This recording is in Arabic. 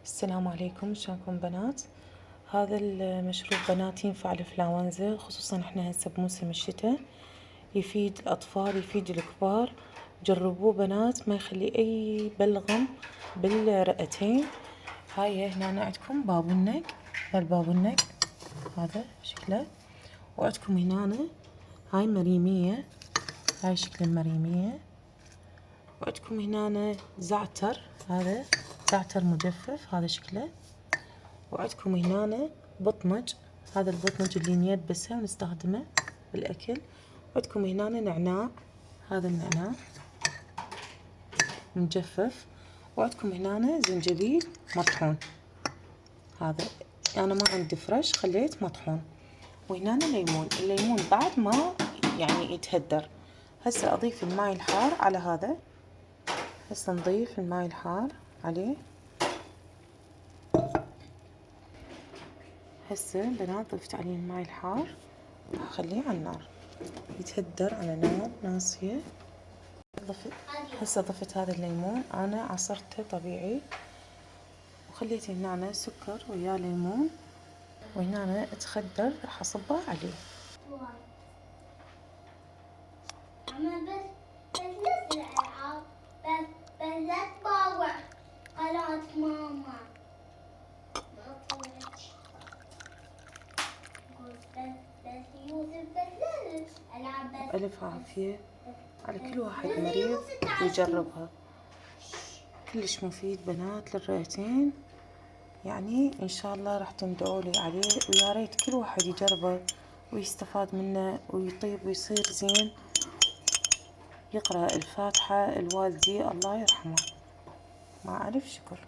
السلام عليكم، شلونكم بنات؟ هذا المشروب بنات ينفع الانفلونزا، خصوصا احنا هسه بموسم الشتاء. يفيد الاطفال يفيد الكبار. جربوه بنات، ما يخلي اي بلغم بالرئتين. هاي هنا عندكم بابونج، هالبابونج هذا شكله. وعندكم هنا هاي مريمية، هاي شكل المريمية. وعندكم هنا زعتر، هذا زعتر مجفف، هذا شكله. وعندكم هنا بطنج، هذا البطنج اللي نيبسه ونستخدمه بالأكل. وعندكم هنا نعناع، هذا النعناع مجفف. وعندكم هنا زنجبيل مطحون، هذا أنا ما عندي فريش خليت مطحون. وهنا ليمون، الليمون بعد ما يعني يتهدر. هسه أضيف الماء الحار على هذا، هسه نضيف الماء الحار عليه. هسه بنات ضفت عليه الماء الحار، هخليه على النار يتهدر على نار ناصية. هسه ضفت هذا الليمون، أنا عصرته طبيعي وخليت هنا سكر ويا ليمون. وهنا تخدر راح أصبه عليه. بس الألعاب بس لا تباوع قناة ماما. بس يوسف بس الألعاب بس. ألف عافية على كل واحد مريض يجربها، كلش مفيد بنات للرئتين. يعني إن شاء الله راح تندعولي عليه، ويا ريت كل واحد يجربه ويستفاد منه ويطيب ويصير زين. يقرأ الفاتحة الوالدي الله يرحمه، مع ألف شكر.